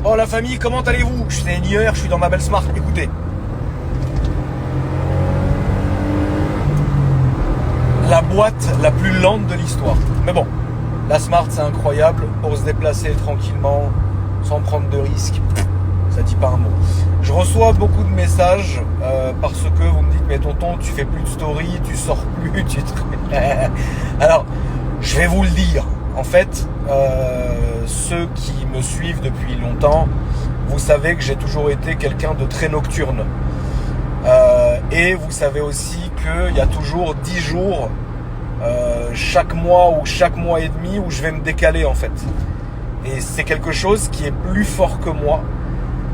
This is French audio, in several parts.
Oh la famille, comment allez-vous? Je suis seigneur, je suis dans ma belle Smart. Écoutez. La boîte la plus lente de l'histoire. Mais bon, la Smart c'est incroyable pour se déplacer tranquillement, sans prendre de risques. Ça dit pas un mot. Je reçois beaucoup de messages parce que vous me dites mais tonton tu fais plus de story, tu sors plus, Alors, je vais vous le dire. En fait, ceux qui me suivent depuis longtemps, vous savez que j'ai toujours été quelqu'un de très nocturne. Et vous savez aussi qu'il y a toujours 10 jours chaque mois ou chaque mois et demi où je vais me décaler en fait. Et c'est quelque chose qui est plus fort que moi.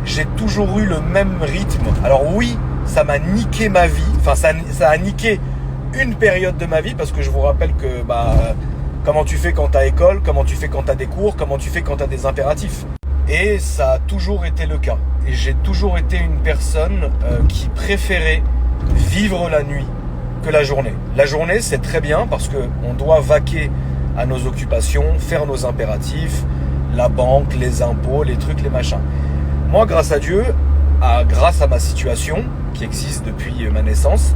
J'ai toujours eu le même rythme. Alors oui, ça m'a niqué ma vie. Enfin, ça a niqué une période de ma vie parce que je vous rappelle que comment tu fais quand t'as école, comment tu fais quand t'as des cours, comment tu fais quand t'as des impératifs. Et ça a toujours été le cas. Et j'ai toujours été une personne qui préférait vivre la nuit que la journée. La journée, c'est très bien parce qu'on doit vaquer à nos occupations, faire nos impératifs, la banque, les impôts, les trucs, les machins. Moi, grâce à Dieu, grâce à ma situation, qui existe depuis ma naissance,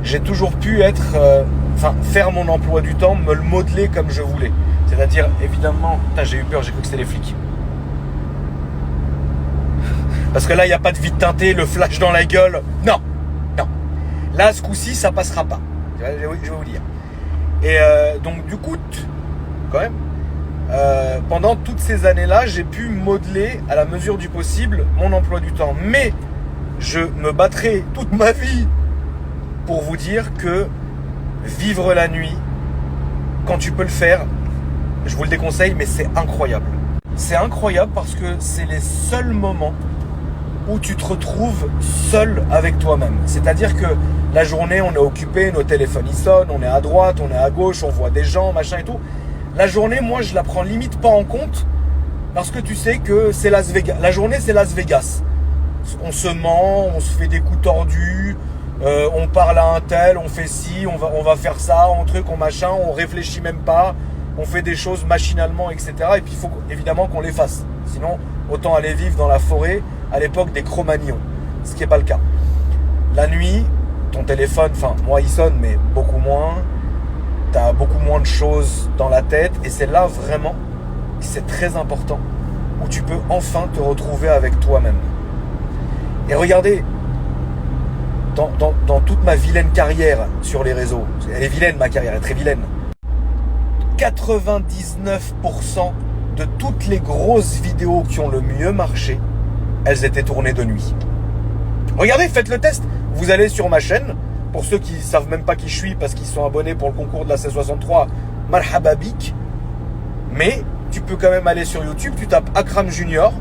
j'ai toujours pu faire mon emploi du temps, me le modeler comme je voulais. C'est-à-dire, évidemment, j'ai eu peur, j'ai cru que c'était les flics. Parce que là, il n'y a pas de vide teinté, le flash dans la gueule. Non, non. Là, ce coup-ci, ça passera pas. Je vais vous dire. Et donc, du coup, quand même, pendant toutes ces années-là, j'ai pu modeler à la mesure du possible mon emploi du temps. Mais je me battrai toute ma vie pour vous dire que vivre la nuit, quand tu peux le faire, je vous le déconseille, mais c'est incroyable. C'est incroyable parce que c'est les seuls moments où tu te retrouves seul avec toi-même. C'est-à-dire que la journée, on est occupé, nos téléphones ils sonnent, on est à droite, on est à gauche, on voit des gens, machin et tout. La journée, moi, je la prends limite pas en compte parce que tu sais que c'est Las Vegas. La journée, c'est Las Vegas. On se ment, on se fait des coups tordus, on parle à un tel, on fait ci, on va faire ça, on machin, on réfléchit même pas, on fait des choses machinalement, etc. Et puis il faut évidemment qu'on les fasse. Sinon, autant aller vivre dans la forêt à l'époque des Cro-Magnons, ce qui n'est pas le cas. La nuit, ton téléphone, moi il sonne, mais beaucoup moins. Tu as beaucoup moins de choses dans la tête. Et c'est là vraiment, c'est très important, où tu peux enfin te retrouver avec toi-même. Et regardez, dans toute ma vilaine carrière sur les réseaux, elle est vilaine ma carrière, elle est très vilaine, 99% de toutes les grosses vidéos qui ont le mieux marché, elles étaient tournées de nuit. Regardez, faites le test. Vous allez sur ma chaîne. Pour ceux qui ne savent même pas qui je suis parce qu'ils sont abonnés pour le concours de la C63, marhaba bik. Mais tu peux quand même aller sur YouTube, tu tapes Akram Junior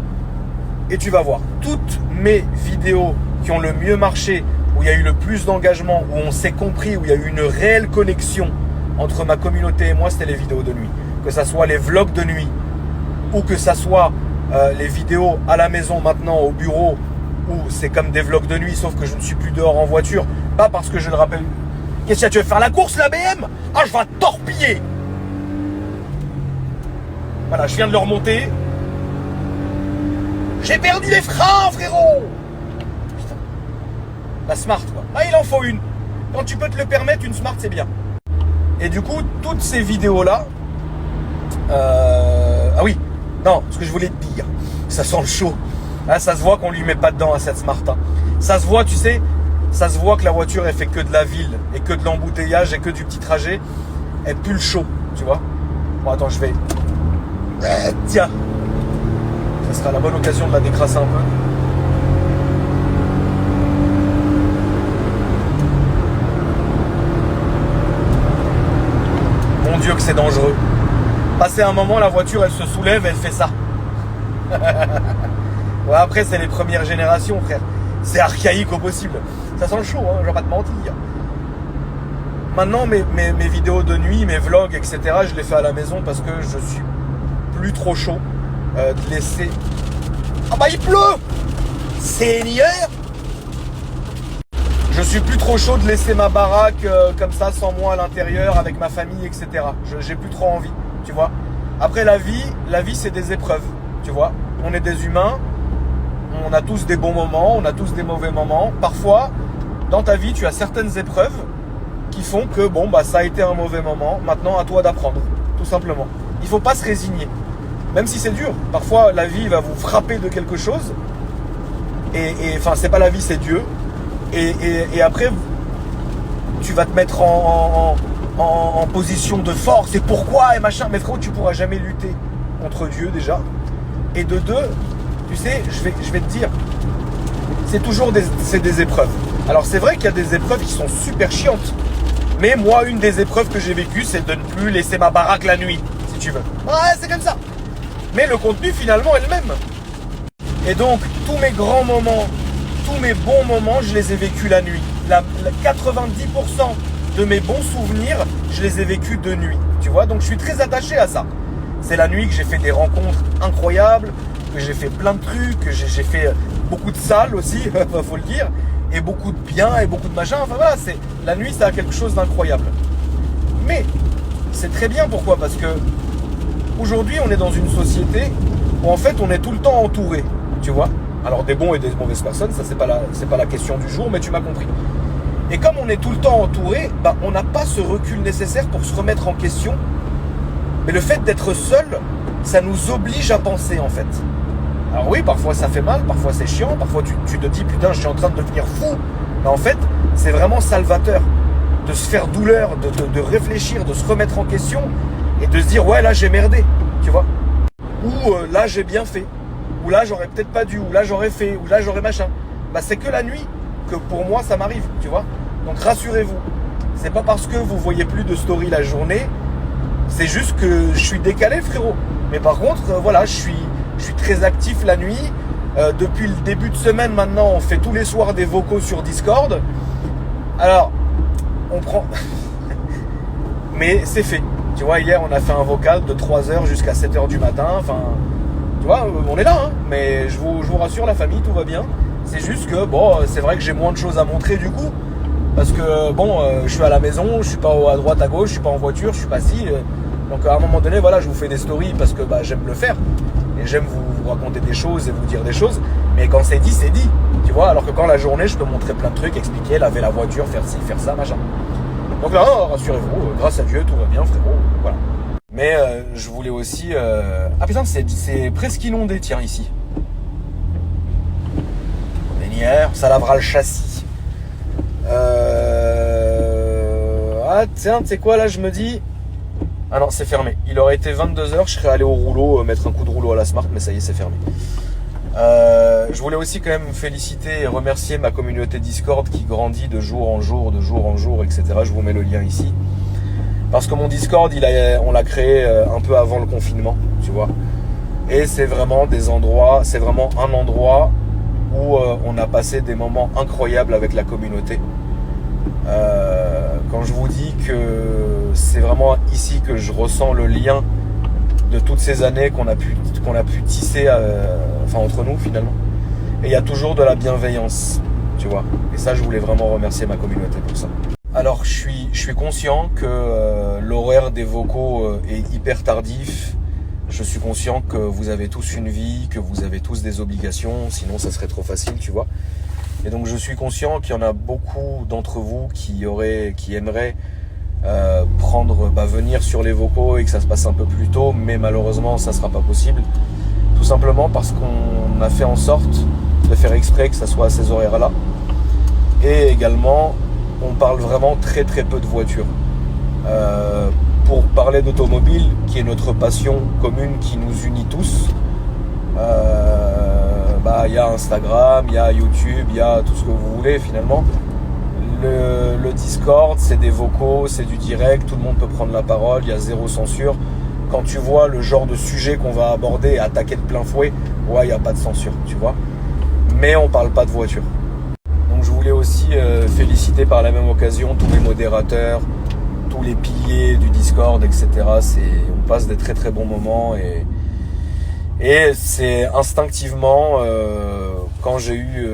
et tu vas voir toutes mes vidéos qui ont le mieux marché, où il y a eu le plus d'engagement, où on s'est compris, où il y a eu une réelle connexion entre ma communauté et moi, c'était les vidéos de nuit. Que ça soit les vlogs de nuit ou que ça soit les vidéos à la maison maintenant, au bureau, où c'est comme des vlogs de nuit, sauf que je ne suis plus dehors en voiture. Pas parce que je le rappelle. Qu'est-ce que tu veux faire la course, la BM? Ah, je vais torpiller. Voilà, je viens de le remonter. J'ai perdu les freins, frérot. Putain. La Smart, quoi. Ah, il en faut une. Quand tu peux te le permettre, une Smart, c'est bien. Et du coup, toutes ces vidéos-là... Ah oui, non, ce que je voulais te dire, ça sent le chaud. Hein, ça se voit qu'on lui met pas dedans à cette Smart. Hein. Ça se voit, tu sais, ça se voit que la voiture, elle fait que de la ville et que de l'embouteillage et que du petit trajet. Elle pue le chaud, tu vois. Bon, attends, je vais... tiens. Ça sera la bonne occasion de la décrasser un peu. Mon Dieu que c'est dangereux. Passer un moment, la voiture, elle se soulève, elle fait ça. Ouais, après, c'est les premières générations, frère. C'est archaïque au possible. Ça sent le chaud, hein, je vais pas te mentir. Maintenant, mes vidéos de nuit, mes vlogs, etc., je les fais à la maison parce que je suis plus trop chaud de laisser... Ah bah, il pleut! Seigneur! Je suis plus trop chaud de laisser ma baraque comme ça, sans moi à l'intérieur, avec ma famille, etc. J'ai plus trop envie, tu vois. Après, la vie c'est des épreuves, tu vois. on est des humains, on a tous des bons moments, on a tous des mauvais moments. Parfois, dans ta vie, tu as certaines épreuves qui font que bon, bah, ça a été un mauvais moment, maintenant à toi d'apprendre, tout simplement. Il ne faut pas se résigner, même si c'est dur. Parfois, la vie va vous frapper de quelque chose, et enfin, c'est pas la vie, c'est Dieu. Et après, tu vas te mettre en position de force, et pourquoi, et machin. Mais frérot, tu pourras jamais lutter contre Dieu déjà. Et de deux, tu sais, je vais te dire, c'est toujours des épreuves. Alors c'est vrai qu'il y a des épreuves qui sont super chiantes. Mais moi, une des épreuves que j'ai vécues, c'est de ne plus laisser ma baraque la nuit, si tu veux. Ouais, c'est comme ça. Mais le contenu, finalement, est le même. Et donc, tous mes grands moments, tous mes bons moments, je les ai vécus la nuit. 90% de mes bons souvenirs, je les ai vécus de nuit. Tu vois, donc je suis très attaché à ça. C'est la nuit que j'ai fait des rencontres incroyables, que j'ai fait plein de trucs, que j'ai fait beaucoup de salles aussi, faut le dire, et beaucoup de bien et beaucoup de machin. Enfin voilà, la nuit, ça a quelque chose d'incroyable. Mais c'est très bien, pourquoi? Parce que aujourd'hui, on est dans une société où en fait, on est tout le temps entouré, tu vois. Alors des bons et des mauvaises personnes, ça c'est pas la question du jour, mais tu m'as compris. Et comme on est tout le temps entouré, bah, on n'a pas ce recul nécessaire pour se remettre en question. Mais le fait d'être seul, ça nous oblige à penser en fait. Alors oui, parfois ça fait mal, parfois c'est chiant, parfois tu te dis putain, je suis en train de devenir fou. Mais en fait, c'est vraiment salvateur de se faire douleur, de réfléchir, de se remettre en question et de se dire ouais, là j'ai merdé, tu vois. Ou là j'ai bien fait, ou là j'aurais peut-être pas dû, ou là j'aurais fait, ou là j'aurais machin. Bah c'est que la nuit que pour moi ça m'arrive, tu vois. Donc rassurez-vous, c'est pas parce que vous voyez plus de story la journée, c'est juste que je suis décalé, frérot. Mais par contre, voilà, je suis très actif la nuit. Depuis le début de semaine maintenant, on fait tous les soirs des vocaux sur Discord. Alors, on prend... Mais c'est fait. Tu vois, hier, on a fait un vocal de 3h jusqu'à 7h du matin. Enfin, tu vois, on est là, hein. Mais je vous rassure, la famille, tout va bien. C'est juste que, bon, c'est vrai que j'ai moins de choses à montrer du coup. Parce que, bon, je suis à la maison, je suis pas à droite, à gauche, je suis pas en voiture, je suis pas assis. Donc à un moment donné, voilà, je vous fais des stories parce que bah, j'aime le faire. Et j'aime vous raconter des choses et vous dire des choses. Mais quand c'est dit, c'est dit. Tu vois, alors que quand la journée, je peux montrer plein de trucs, expliquer, laver la voiture, faire ci, faire ça, machin. Donc là, rassurez-vous, grâce à Dieu, tout va bien, frérot. Voilà. Mais je voulais aussi... Ah putain, c'est presque inondé, tiens, ici. Vénière, ça lavera le châssis. Ah tiens, tu sais quoi, là, je me dis... Ah non, c'est fermé. Il aurait été 22h, je serais allé au rouleau, mettre un coup de rouleau à la Smart, mais ça y est, c'est fermé. Je voulais aussi quand même féliciter et remercier ma communauté Discord qui grandit de jour en jour, etc. Je vous mets le lien ici. Parce que mon Discord, on l'a créé un peu avant le confinement, tu vois. Et c'est vraiment un endroit où on a passé des moments incroyables avec la communauté. Quand je vous dis que c'est vraiment ici que je ressens le lien de toutes ces années qu'on a pu tisser entre nous finalement. Et il y a toujours de la bienveillance, tu vois. Et ça, je voulais vraiment remercier ma communauté pour ça. Alors, je suis conscient que l'horaire des vocaux est hyper tardif. Je suis conscient que vous avez tous une vie, que vous avez tous des obligations, sinon ça serait trop facile, tu vois. Et donc je suis conscient qu'il y en a beaucoup d'entre vous qui aimeraient venir sur les vocaux et que ça se passe un peu plus tôt, mais malheureusement ça sera pas possible. Tout simplement parce qu'on a fait en sorte de faire exprès que ça soit à ces horaires-là. Et également, on parle vraiment très très peu de voitures. Pour parler d'automobile, qui est notre passion commune qui nous unit tous, il y a Instagram, il y a YouTube, il y a tout ce que vous voulez finalement. Le Discord, c'est des vocaux, c'est du direct, tout le monde peut prendre la parole, il y a zéro censure. Quand tu vois le genre de sujet qu'on va aborder et attaquer de plein fouet, ouais, il n'y a pas de censure, tu vois. Mais on parle pas de voiture. Donc je voulais aussi féliciter par la même occasion tous les modérateurs, tous les piliers du Discord, etc. On passe des très très bons moments et c'est instinctivement, quand j'ai eu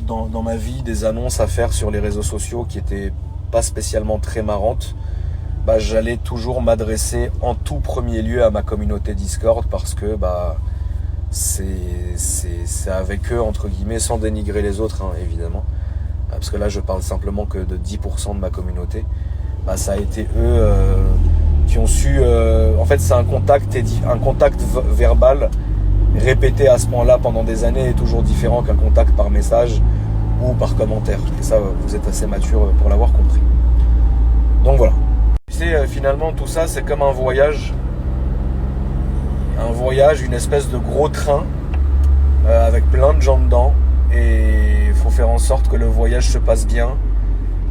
dans ma vie des annonces à faire sur les réseaux sociaux qui étaient pas spécialement très marrantes, j'allais toujours m'adresser en tout premier lieu à ma communauté Discord parce que c'est avec eux, entre guillemets, sans dénigrer les autres, hein, évidemment. Parce que là, je parle simplement que de 10% de ma communauté. Bah, ça a été eux qui ont su... en fait, c'est un contact verbal répété à ce point-là pendant des années est toujours différent qu'un contact par message ou par commentaire. Et ça, vous êtes assez mature pour l'avoir compris. Donc voilà. Tu sais, finalement, tout ça, c'est comme un voyage, une espèce de gros train avec plein de gens dedans. Et il faut faire en sorte que le voyage se passe bien,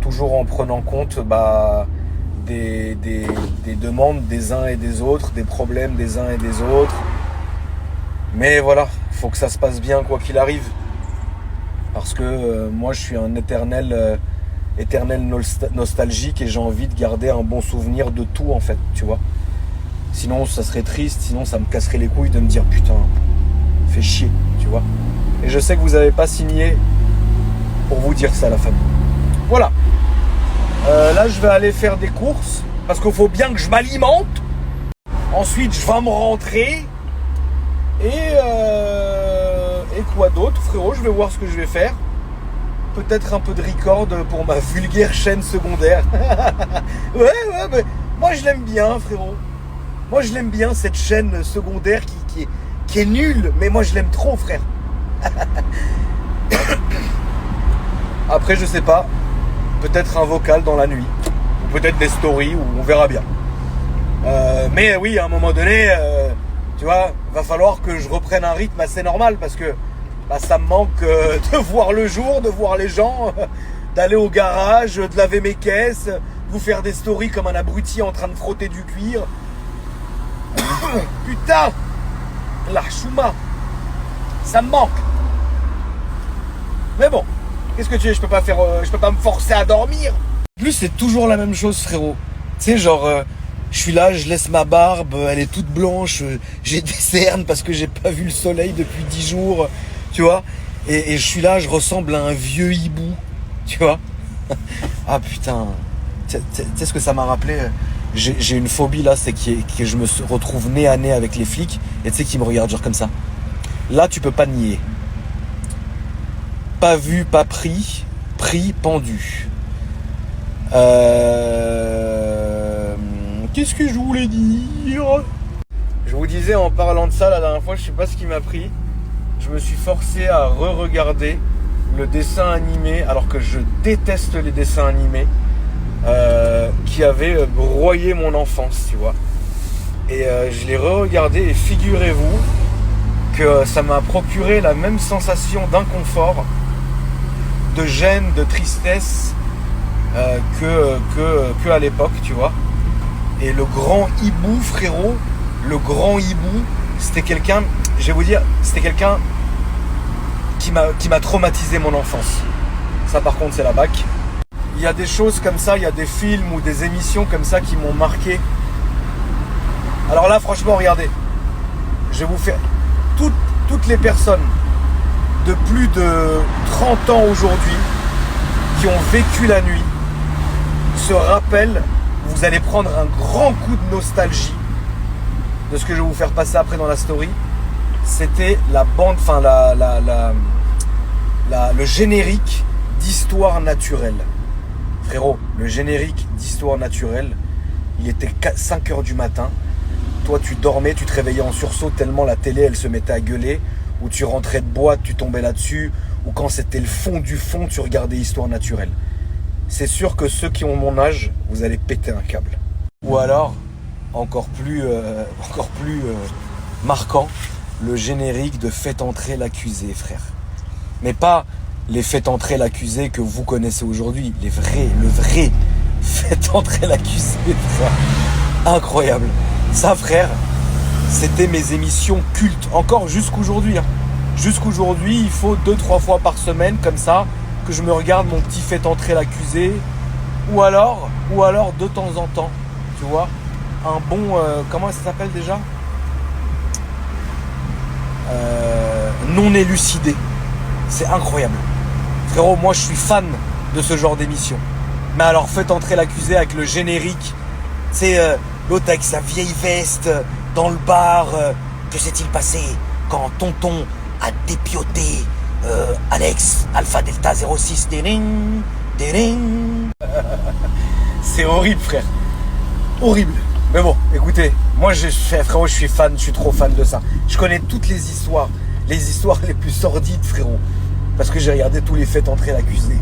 toujours en prenant compte des demandes des uns et des autres, des problèmes des uns et des autres. Mais voilà, il faut que ça se passe bien quoi qu'il arrive. Parce que moi je suis un éternel nostalgique et j'ai envie de garder un bon souvenir de tout en fait, tu vois. Sinon ça serait triste, sinon ça me casserait les couilles de me dire putain, fais chier, tu vois. Et je sais que vous n'avez pas signé pour vous dire ça, la famille. Voilà. Là, je vais aller faire des courses parce qu'il faut bien que je m'alimente. Ensuite, je vais me rentrer. Et quoi d'autre, frérot? Je vais voir ce que je vais faire. Peut-être un peu de record pour ma vulgaire chaîne secondaire. Ouais, mais moi je l'aime bien, frérot. Moi je l'aime bien, cette chaîne secondaire qui est nulle. Mais moi je l'aime trop, frère. Après, je sais pas. Peut-être un vocal dans la nuit. Ou peut-être des stories, ou on verra bien. Mais oui, à un moment donné, tu vois, va falloir que je reprenne un rythme assez normal parce que ça me manque de voir le jour, de voir les gens, d'aller au garage, de laver mes caisses, vous faire des stories comme un abruti en train de frotter du cuir. Putain, la chouma, ça me manque. Mais bon, qu'est-ce que tu veux, je peux pas me forcer à dormir. En plus, c'est toujours la même chose, frérot. Tu sais, genre, je suis là, je laisse ma barbe, elle est toute blanche, j'ai des cernes parce que j'ai pas vu le soleil depuis 10 jours, tu vois. Et je suis là, je ressemble à un vieux hibou, tu vois. Ah putain, tu sais ce que ça m'a rappelé? J'ai une phobie là, c'est que je me retrouve nez à nez avec les flics et tu sais qu'ils me regardent genre comme ça. Là, tu peux pas nier. Pas vu, pas pris, pris, pendu. Qu'est-ce que je voulais dire? Je vous disais en parlant de ça la dernière fois, je sais pas ce qui m'a pris. Je me suis forcé à re-regarder le dessin animé, alors que je déteste les dessins animés, qui avait broyé mon enfance, tu vois. Et je l'ai re-regardé et figurez-vous que ça m'a procuré la même sensation d'inconfort, de gêne, de tristesse que à l'époque, tu vois. Et le grand hibou, frérot, le grand hibou, c'était quelqu'un, je vais vous dire, c'était quelqu'un qui m'a traumatisé mon enfance. Ça par contre c'est la bac. Il y a des choses comme ça, il y a des films ou des émissions comme ça qui m'ont marqué. Alors là franchement regardez, je vais vous faire toutes les personnes de plus de 30 ans aujourd'hui qui ont vécu la nuit se rappellent. Vous allez prendre un grand coup de nostalgie de ce que je vais vous faire passer après dans la story. C'était la bande, enfin le générique d'Histoire naturelle. Frérot, le générique d'Histoire naturelle, il était 5h du matin. Toi, tu dormais, tu te réveillais en sursaut tellement la télé, elle se mettait à gueuler. Ou tu rentrais de boîte, tu tombais là-dessus. Ou quand c'était le fond du fond, tu regardais Histoire naturelle. C'est sûr que ceux qui ont mon âge, vous allez péter un câble. Ou alors, encore plus marquant, le générique de Faites entrer l'accusé, frère. Mais pas les Faites entrer l'accusé que vous connaissez aujourd'hui. Le vrai Faites entrer l'accusé, frère. Incroyable. Ça, frère, c'était mes émissions cultes. Encore jusqu'aujourd'hui. Jusqu'aujourd'hui, il faut 2-3 fois par semaine, comme ça, que je me regarde mon petit Fait entrer l'accusé, ou alors de temps en temps, tu vois, un bon, comment ça s'appelle déjà, non élucidé. C'est incroyable, frérot. Moi je suis fan de ce genre d'émission. Mais alors Fait entrer l'accusé avec le générique, c'est l'autre avec sa vieille veste dans le bar, que s'est-il passé? quand tonton a dépioté Alex Alpha Delta 06. Déring, déring. C'est horrible, frère. Horrible. Mais bon, écoutez, moi, frérot, je suis fan, je suis trop fan de ça. Je connais toutes les histoires les plus sordides, frérot. Parce que j'ai regardé tous les faits entrer l'accusé.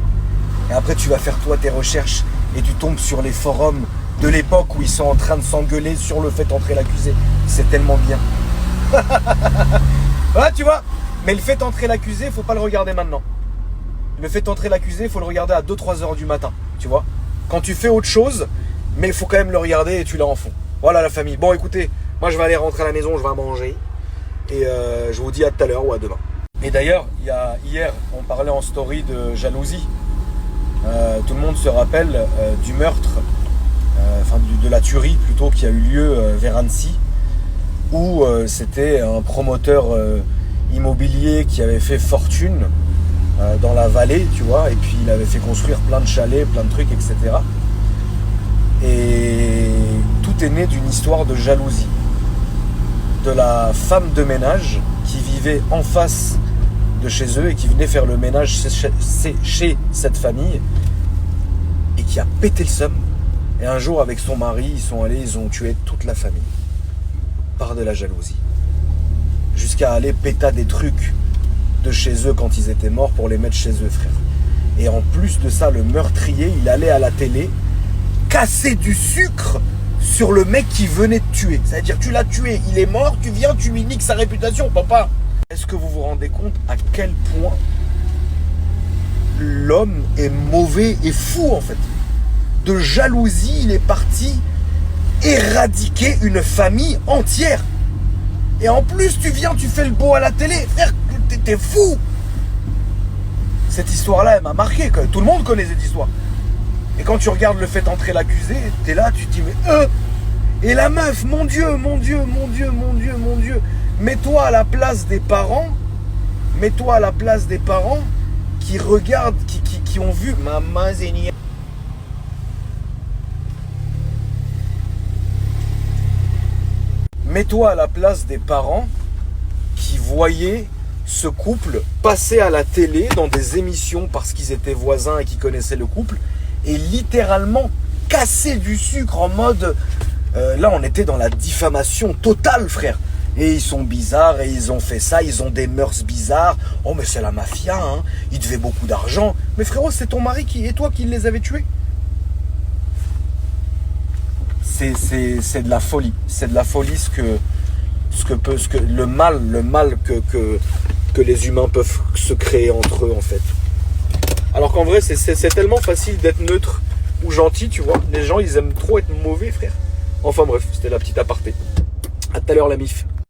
Et après, tu vas faire toi tes recherches et tu tombes sur les forums de l'époque où ils sont en train de s'engueuler sur le fait entrer l'accusé. C'est tellement bien. Ouais, tu vois. Mais le fait entrer l'accusé, faut pas le regarder maintenant. Le fait entrer l'accusé, faut le regarder à 2-3 heures du matin, tu vois. Quand tu fais autre chose, mais il faut quand même le regarder et tu l'as en fond. Voilà la famille. Bon, écoutez, moi je vais aller rentrer à la maison, je vais manger. Et je vous dis à tout à l'heure ou à demain. Et d'ailleurs, hier, on parlait en story de jalousie. Tout le monde se rappelle du meurtre, de la tuerie plutôt, qui a eu lieu vers Annecy, où c'était un promoteur immobilier qui avait fait fortune dans la vallée, tu vois, et puis il avait fait construire plein de chalets, plein de trucs, etc. Et tout est né d'une histoire de jalousie. De la femme de ménage qui vivait en face de chez eux et qui venait faire le ménage chez cette famille et qui a pété le seum. Et un jour, avec son mari, ils sont allés, ils ont tué toute la famille par de la jalousie. Jusqu'à aller péter des trucs de chez eux quand ils étaient morts pour les mettre chez eux, frère. Et en plus de ça, le meurtrier, il allait à la télé casser du sucre sur le mec qui venait de tuer. C'est-à-dire, tu l'as tué, il est mort, tu viens, tu lui niques sa réputation, papa. Est-ce que vous vous rendez compte à quel point l'homme est mauvais et fou, en fait? De jalousie, il est parti éradiquer une famille entière. Et en plus, tu viens, tu fais le beau à la télé. Frère, t'es fou. Cette histoire-là, elle m'a marqué. Tout le monde connaît cette histoire. Et quand tu regardes le fait entrer l'accusé, t'es là, tu te dis, mais et la meuf, mon Dieu, mon Dieu, mon Dieu, mon Dieu, mon Dieu. Mets-toi à la place des parents. Mets-toi à la place des parents qui regardent, qui ont vu Maman Zénia. Mets-toi à la place des parents qui voyaient ce couple passer à la télé dans des émissions parce qu'ils étaient voisins et qu'ils connaissaient le couple et littéralement casser du sucre en mode là on était dans la diffamation totale, frère. Et ils sont bizarres et ils ont fait ça, ils ont des mœurs bizarres. Oh mais c'est la mafia, hein. Ils devaient beaucoup d'argent. Mais frérot, c'est ton mari et toi qui les avez tués. C'est de la folie. C'est de la folie le mal que les humains peuvent se créer entre eux, en fait. Alors qu'en vrai, c'est tellement facile d'être neutre ou gentil, tu vois. Les gens, ils aiment trop être mauvais, frère. Enfin bref, c'était la petite aparté. À tout à l'heure, la mif.